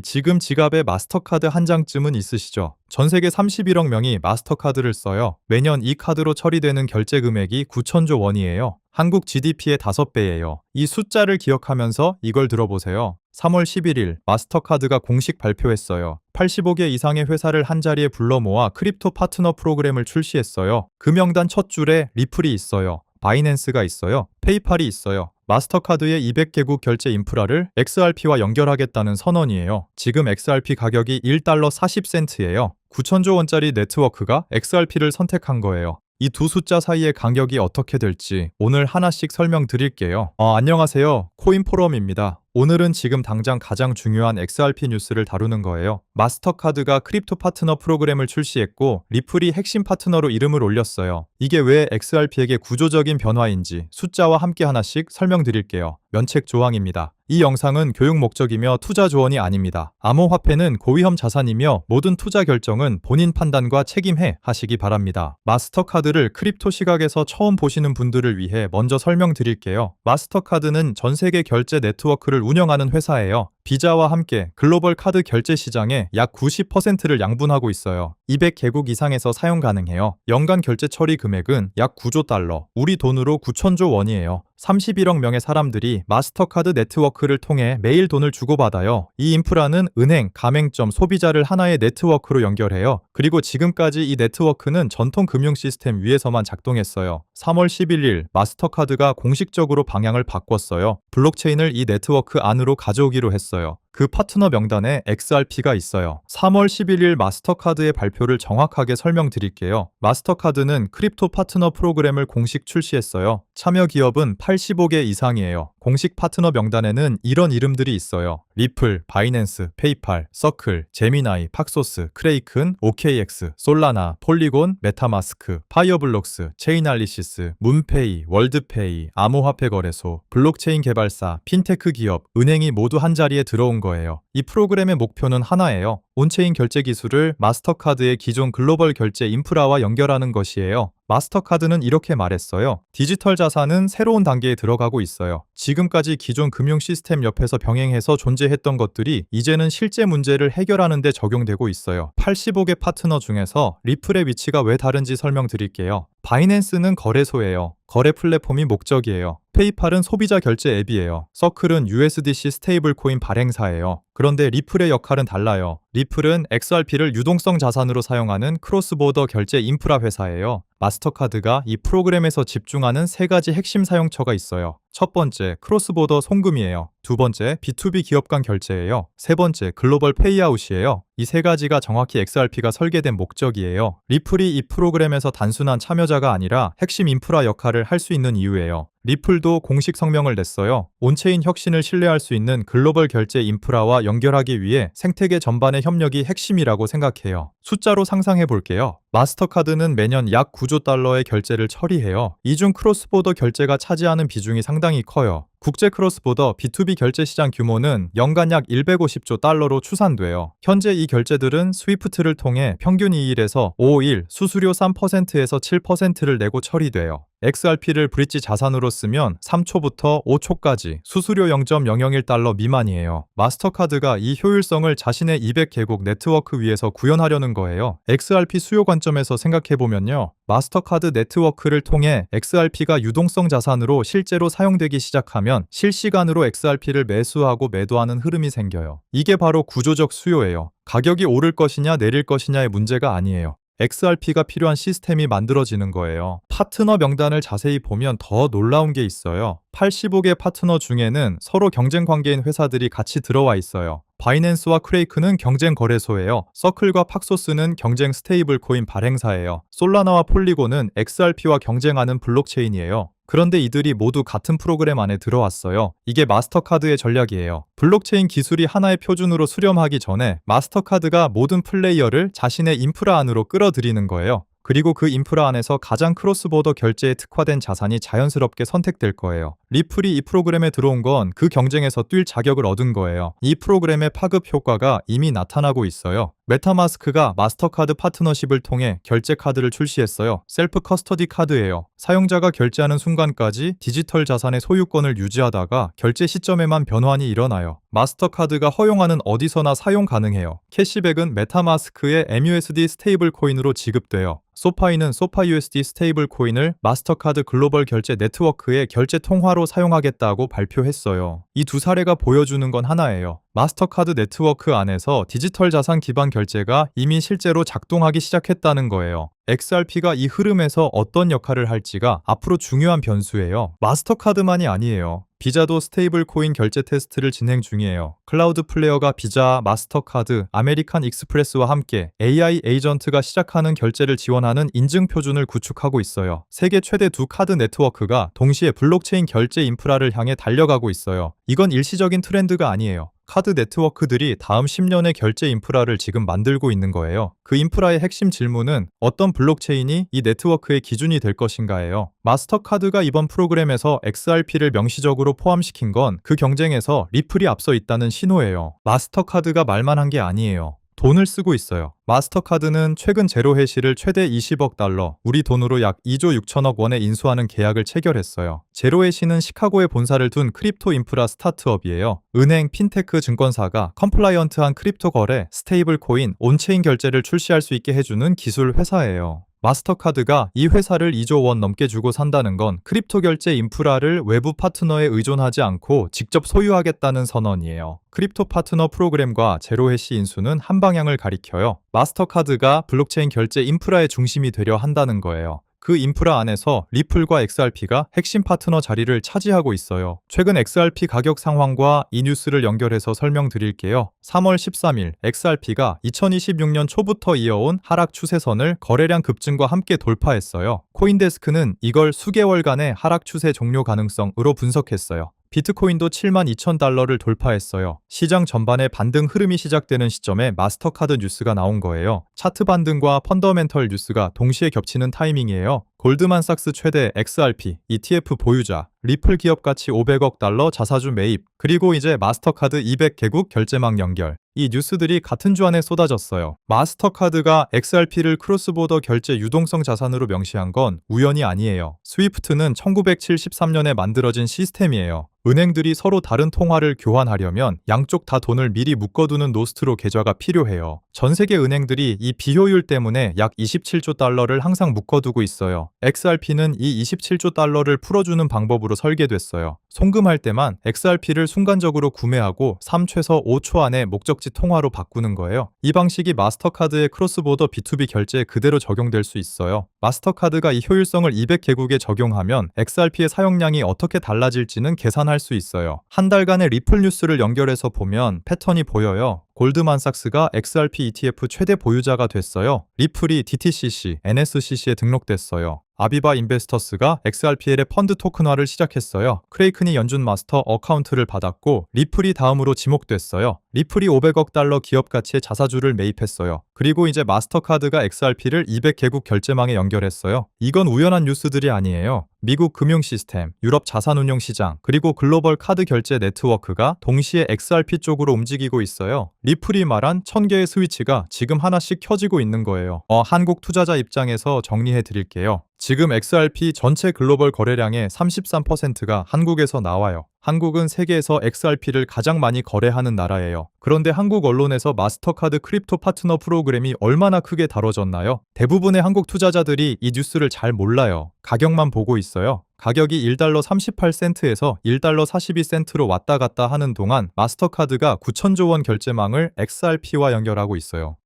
지금 지갑에 마스터카드 한 장쯤은 있으시죠? 전 세계 31억 명이 마스터카드를 써요. 매년 이 카드로 처리되는 결제 금액이 9천조 원이에요. 한국 GDP의 5배예요. 이 숫자를 기억하면서 이걸 들어보세요. 3월 11일 마스터카드가 공식 발표했어요. 85개 이상의 회사를 한자리에 불러 모아 크립토 파트너 프로그램을 출시했어요. 그 명단 첫 줄에 리플이 있어요. 바이낸스가 있어요. 페이팔이 있어요. 마스터카드의 200개국 결제 인프라를 XRP와 연결하겠다는 선언이에요. 지금 XRP 가격이 1달러 40센트예요. 9천조 원짜리 네트워크가 XRP를 선택한 거예요. 이 두 숫자 사이의 간격이 어떻게 될지 오늘 하나씩 설명드릴게요. 안녕하세요. 코인포럼입니다. 오늘은 지금 당장 가장 중요한 XRP 뉴스를 다루는 거예요. 마스터카드가 크립토 파트너 프로그램을 출시했고 리플이 핵심 파트너로 이름을 올렸어요. 이게 왜 XRP에게 구조적인 변화인지 숫자와 함께 하나씩 설명드릴게요. 면책 조항입니다. 이 영상은 교육 목적이며 투자 조언이 아닙니다. 암호화폐는 고위험 자산이며 모든 투자 결정은 본인 판단과 책임해 하시기 바랍니다. 마스터카드를 크립토 시각에서 처음 보시는 분들을 위해 먼저 설명드릴게요. 마스터카드는 전 세계 결제 네트워크를 운영하는 회사예요. 비자와 함께 글로벌 카드 결제 시장의 약 90%를 양분하고 있어요. 200개국 이상에서 사용 가능해요. 연간 결제 처리 금액은 약 9조 달러, 우리 돈으로 9천조 원이에요. 31억 명의 사람들이 마스터카드 네트워크를 통해 매일 돈을 주고받아요. 이 인프라는 은행, 가맹점, 소비자를 하나의 네트워크로 연결해요. 그리고 지금까지 이 네트워크는 전통 금융 시스템 위에서만 작동했어요. 3월 11일 마스터카드가 공식적으로 방향을 바꿨어요. 블록체인을 이 네트워크 안으로 가져오기로 했어요. 그 파트너 명단에 XRP가 있어요. 3월 11일 마스터카드의 발표를 정확하게 설명드릴게요. 마스터카드는 크립토 파트너 프로그램을 공식 출시했어요. 참여 기업은 85개 이상이에요. 공식 파트너 명단에는 이런 이름들이 있어요. 리플, 바이낸스, 페이팔, 서클, 제미나이, 팍소스, 크레이큰, OKX, 솔라나, 폴리곤, 메타마스크, 파이어블록스, 체인알리시스, 문페이, 월드페이, 암호화폐 거래소, 블록체인 개발사, 핀테크 기업, 은행이 모두 한자리에 들어온 거예요. 이 프로그램의 목표는 하나예요. 온체인 결제 기술을 마스터카드의 기존 글로벌 결제 인프라와 연결하는 것이에요. 마스터카드는 이렇게 말했어요. 디지털 자산은 새로운 단계에 들어가고 있어요. 지금까지 기존 금융 시스템 옆에서 병행해서 존재했던 것들이 이제는 실제 문제를 해결하는 데 적용되고 있어요. 85개 파트너 중에서 리플의 위치가 왜 다른지 설명드릴게요. 바이낸스는 거래소예요. 거래 플랫폼이 목적이에요. 페이팔은 소비자 결제 앱이에요. 서클은 USDC 스테이블 코인 발행사예요. 그런데 리플의 역할은 달라요. 리플은 XRP를 유동성 자산으로 사용하는 크로스보더 결제 인프라 회사예요. 마스터카드가 이 프로그램에서 집중하는 3가지 핵심 사용처가 있어요. 첫 번째, 크로스보더 송금이에요. 두 번째, B2B 기업 간 결제예요. 세 번째, 글로벌 페이아웃이에요. 이 3가지가 정확히 XRP가 설계된 목적이에요. 리플이 이 프로그램에서 단순한 참여자가 아니라 핵심 인프라 역할을 할 수 있는 이유예요. 리플도 공식 성명을 냈어요. 온체인 혁신을 신뢰할 수 있는 글로벌 결제 인프라와 연결하기 위해 생태계 전반의 협력이 핵심이라고 생각해요. 숫자로 상상해 볼게요. 마스터카드는 매년 약 9조 달러의 결제를 처리해요. 이 중 크로스보더 결제가 차지하는 비중이 상당히 커요. 국제 크로스보더 B2B 결제 시장 규모는 연간 약 150조 달러로 추산돼요. 현재 이 결제들은 스위프트를 통해 평균 2일에서 5일, 수수료 3%에서 7%를 내고 처리돼요. XRP를 브릿지 자산으로 쓰면 3초부터 5초까지 수수료 0.001달러 미만이에요. 마스터카드가 이 효율성을 자신의 200개국 네트워크 위에서 구현하려는 거예요. XRP 수요 관점에서 생각해보면요. 마스터카드 네트워크를 통해 XRP가 유동성 자산으로 실제로 사용되기 시작하면 실시간으로 XRP를 매수하고 매도하는 흐름이 생겨요. 이게 바로 구조적 수요예요. 가격이 오를 것이냐 내릴 것이냐의 문제가 아니에요. XRP가 필요한 시스템이 만들어지는 거예요. 파트너 명단을 자세히 보면 더 놀라운 게 있어요. 85개 파트너 중에는 서로 경쟁 관계인 회사들이 같이 들어와 있어요. 바이낸스와 크레이크는 경쟁 거래소예요. 서클과 팍소스는 경쟁 스테이블 코인 발행사예요. 솔라나와 폴리곤은 XRP와 경쟁하는 블록체인이에요. 그런데 이들이 모두 같은 프로그램 안에 들어왔어요. 이게 마스터카드의 전략이에요. 블록체인 기술이 하나의 표준으로 수렴하기 전에 마스터카드가 모든 플레이어를 자신의 인프라 안으로 끌어들이는 거예요. 그리고 그 인프라 안에서 가장 크로스보더 결제에 특화된 자산이 자연스럽게 선택될 거예요. 리플이 이 프로그램에 들어온 건 그 경쟁에서 뛸 자격을 얻은 거예요. 이 프로그램의 파급 효과가 이미 나타나고 있어요. 메타마스크가 마스터카드 파트너십을 통해 결제 카드를 출시했어요. 셀프 커스터디 카드예요. 사용자가 결제하는 순간까지 디지털 자산의 소유권을 유지하다가 결제 시점에만 변환이 일어나요. 마스터카드가 허용하는 어디서나 사용 가능해요. 캐시백은 메타마스크의 MUSD 스테이블 코인으로 지급돼요. 소파이는 소파USD 스테이블 코인을 마스터카드 글로벌 결제 네트워크의 결제 통화로 사용하겠다고 발표했어요. 이 두 사례가 보여주는 건 하나예요. 마스터카드 네트워크 안에서 디지털 자산 기반 결제가 이미 실제로 작동하기 시작했다는 거예요. XRP가 이 흐름에서 어떤 역할을 할지가 앞으로 중요한 변수예요. 마스터카드만이 아니에요. 비자도 스테이블 코인 결제 테스트를 진행 중이에요. 클라우드 플레이어가 비자, 마스터카드, 아메리칸 익스프레스와 함께 AI 에이전트가 시작하는 결제를 지원하는 인증 표준을 구축하고 있어요. 세계 최대 두 카드 네트워크가 동시에 블록체인 결제 인프라를 향해 달려가고 있어요. 이건 일시적인 트렌드가 아니에요. 카드 네트워크들이 다음 10년의 결제 인프라를 지금 만들고 있는 거예요. 그 인프라의 핵심 질문은 어떤 블록체인이 이 네트워크의 기준이 될 것인가예요. 마스터카드가 이번 프로그램에서 XRP를 명시적으로 포함시킨 건 그 경쟁에서 리플이 앞서 있다는 신호예요. 마스터카드가 말만 한 게 아니에요. 돈을 쓰고 있어요. 마스터카드는 최근 제로해시를 최대 20억 달러, 우리 돈으로 약 2조 6천억 원에 인수하는 계약을 체결했어요. 제로해시는 시카고에 본사를 둔 크립토 인프라 스타트업이에요. 은행, 핀테크, 증권사가 컴플라이언트한 크립토 거래, 스테이블 코인, 온체인 결제를 출시할 수 있게 해주는 기술 회사예요. 마스터카드가 이 회사를 2조 원 넘게 주고 산다는 건 크립토 결제 인프라를 외부 파트너에 의존하지 않고 직접 소유하겠다는 선언이에요. 크립토 파트너 프로그램과 제로해시 인수는 한 방향을 가리켜요. 마스터카드가 블록체인 결제 인프라의 중심이 되려 한다는 거예요. 그 인프라 안에서 리플과 XRP가 핵심 파트너 자리를 차지하고 있어요. 최근 XRP 가격 상황과 이 뉴스를 연결해서 설명드릴게요. 3월 13일 XRP가 2026년 초부터 이어온 하락 추세선을 거래량 급증과 함께 돌파했어요. 코인데스크는 이걸 수개월간의 하락 추세 종료 가능성으로 분석했어요. 비트코인도 72,000달러를 돌파했어요. 시장 전반의 반등 흐름이 시작되는 시점에 마스터카드 뉴스가 나온 거예요. 차트 반등과 펀더멘털 뉴스가 동시에 겹치는 타이밍이에요. 골드만삭스 최대 XRP, ETF 보유자, 리플 기업 가치 500억 달러 자사주 매입, 그리고 이제 마스터카드 200개국 결제망 연결. 이 뉴스들이 같은 주 안에 쏟아졌어요. 마스터카드가 XRP를 크로스보더 결제 유동성 자산으로 명시한 건 우연이 아니에요. 스위프트는 1973년에 만들어진 시스템이에요. 은행들이 서로 다른 통화를 교환하려면 양쪽 다 돈을 미리 묶어두는 노스트로 계좌가 필요해요. 전 세계 은행들이 이 비효율 때문에 약 27조 달러를 항상 묶어두고 있어요. XRP는 이 27조 달러를 풀어주는 방법으로 설계됐어요. 송금할 때만 XRP를 순간적으로 구매하고 3최서 5초 안에 목적지 통화로 바꾸는 거예요. 이 방식이 마스터카드의 크로스보더 B2B 결제에 그대로 적용될 수 있어요. 마스터카드가 이 효율성을 200개국에 적용하면 XRP의 사용량이 어떻게 달라질지는 계산할 수 있어요. 한 달간의 리플 뉴스를 연결해서 보면 패턴이 보여요. 골드만삭스가 XRP ETF 최대 보유자가 됐어요. 리플이 DTCC, NSCC에 등록됐어요. 아비바 인베스터스가 XRPL의 펀드 토큰화를 시작했어요. 크레이큰이 연준 마스터 어카운트를 받았고 리플이 다음으로 지목됐어요. 리플이 500억 달러 기업 가치의 자사주를 매입했어요. 그리고 이제 마스터카드가 XRP를 200개국 결제망에 연결했어요. 이건 우연한 뉴스들이 아니에요. 미국 금융 시스템, 유럽 자산운용 시장, 그리고 글로벌 카드 결제 네트워크가 동시에 XRP 쪽으로 움직이고 있어요. 리플이 말한 1000개의 스위치가 지금 하나씩 켜지고 있는 거예요. 한국 투자자 입장에서 정리해 드릴게요. 지금 XRP 전체 글로벌 거래량의 33%가 한국에서 나와요. 한국은 세계에서 XRP를 가장 많이 거래하는 나라예요. 그런데 한국 언론에서 마스터카드 크립토 파트너 프로그램이 얼마나 크게 다뤄졌나요? 대부분의 한국 투자자들이 이 뉴스를 잘 몰라요. 가격만 보고 있어요. 가격이 1달러 38센트에서 1달러 42센트로 왔다 갔다 하는 동안 마스터카드가 9천조 원 결제망을 XRP와 연결하고 있어요.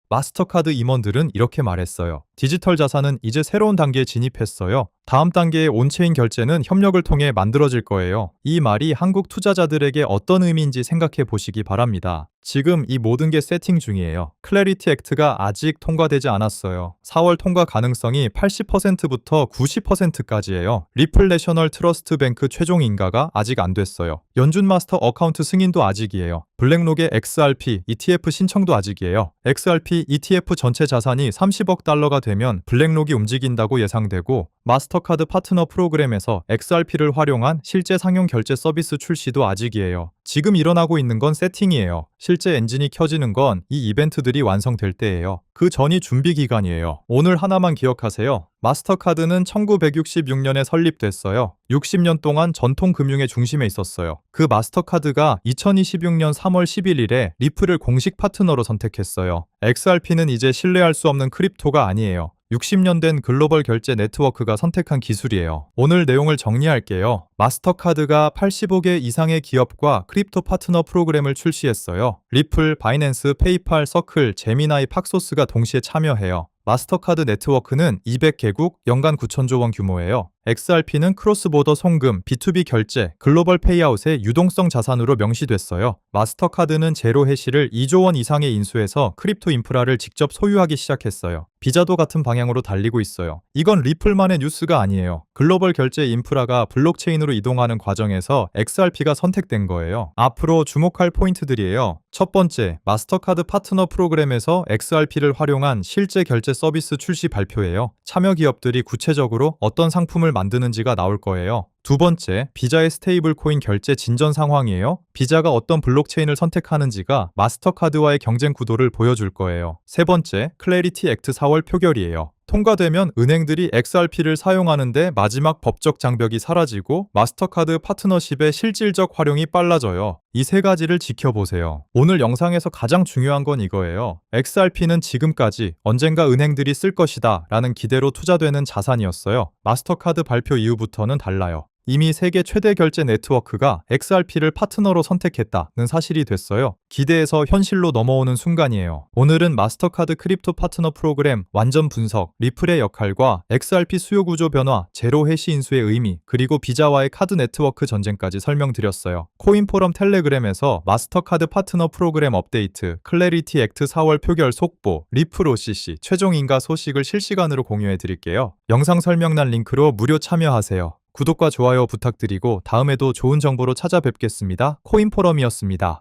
마스터카드 임원들은 이렇게 말했어요. 디지털 자산은 이제 새로운 단계에 진입했어요. 다음 단계의 온체인 결제는 협력을 통해 만들어질 거예요. 이 말이 한국 투자자들에게 어떤 의미인지 생각해 보시기 바랍니다. 지금 이 모든 게 세팅 중이에요. 클래리티 액트가 아직 통과되지 않았어요. 4월 통과 가능성이 80%부터 90%까지예요. 리플 내셔널 트러스트 뱅크 최종 인가가 아직 안 됐어요. 연준 마스터 어카운트 승인도 아직이에요. 블랙록의 XRP ETF 신청도 아직이에요. XRP ETF 전체 자산이 30억 달러가 되면 블랙록이 움직인다고 예상되고 마스터카드 파트너 프로그램에서 XRP를 활용한 실제 상용 결제 서비스 출시도 아직이에요. 지금 일어나고 있는 건 세팅이에요. 실제 엔진이 켜지는 건 이 이벤트들이 완성될 때예요. 그 전이 준비 기간이에요. 오늘 하나만 기억하세요. 마스터카드는 1966년에 설립됐어요. 60년 동안 전통 금융의 중심에 있었어요. 그 마스터카드가 2026년 3월 11일에 리플을 공식 파트너로 선택했어요. XRP는 이제 신뢰할 수 없는 크립토가 아니에요. 60년 된 글로벌 결제 네트워크가 선택한 기술이에요. 오늘 내용을 정리할게요. 마스터카드가 85개 이상의 기업과 크립토 파트너 프로그램을 출시했어요. 리플, 바이낸스, 페이팔, 서클, 제미나이, 팍소스가 동시에 참여해요. 마스터카드 네트워크는 200개국, 연간 9천조 원 규모예요. XRP는 크로스보더 송금, B2B 결제, 글로벌 페이아웃의 유동성 자산으로 명시됐어요. 마스터카드는 제로 해시를 2조 원 이상의 인수해서 크립토 인프라를 직접 소유하기 시작했어요. 비자도 같은 방향으로 달리고 있어요. 이건 리플만의 뉴스가 아니에요. 글로벌 결제 인프라가 블록체인으로 이동하는 과정에서 XRP가 선택된 거예요. 앞으로 주목할 포인트들이에요. 첫 번째, 마스터카드 파트너 프로그램에서 XRP를 활용한 실제 결제 서비스 출시 발표예요. 참여 기업들이 구체적으로 어떤 상품을 만드는지가 나올 거예요. 두 번째, 비자의 스테이블 코인 결제 진전 상황이에요. 비자가 어떤 블록체인을 선택하는지가 마스터카드와의 경쟁 구도를 보여줄 거예요. 세 번째, 클래리티 액트 4월 표결이에요. 통과되면 은행들이 XRP를 사용하는데 마지막 법적 장벽이 사라지고 마스터카드 파트너십의 실질적 활용이 빨라져요. 이 세 가지를 지켜보세요. 오늘 영상에서 가장 중요한 건 이거예요. XRP는 지금까지 언젠가 은행들이 쓸 것이다 라는 기대로 투자되는 자산이었어요. 마스터카드 발표 이후부터는 달라요. 이미 세계 최대 결제 네트워크가 XRP를 파트너로 선택했다는 사실이 됐어요. 기대에서 현실로 넘어오는 순간이에요. 오늘은 마스터카드 크립토 파트너 프로그램 완전 분석, 리플의 역할과 XRP 수요 구조 변화, 제로 해시 인수의 의미, 그리고 비자와의 카드 네트워크 전쟁까지 설명드렸어요. 코인포럼 텔레그램에서 마스터카드 파트너 프로그램 업데이트, 클래리티 액트 4월 표결 속보, 리플 OCC 최종 인가 소식을 실시간으로 공유해 드릴게요. 영상 설명란 링크로 무료 참여하세요. 구독과 좋아요 부탁드리고 다음에도 좋은 정보로 찾아뵙겠습니다. 코인포럼이었습니다.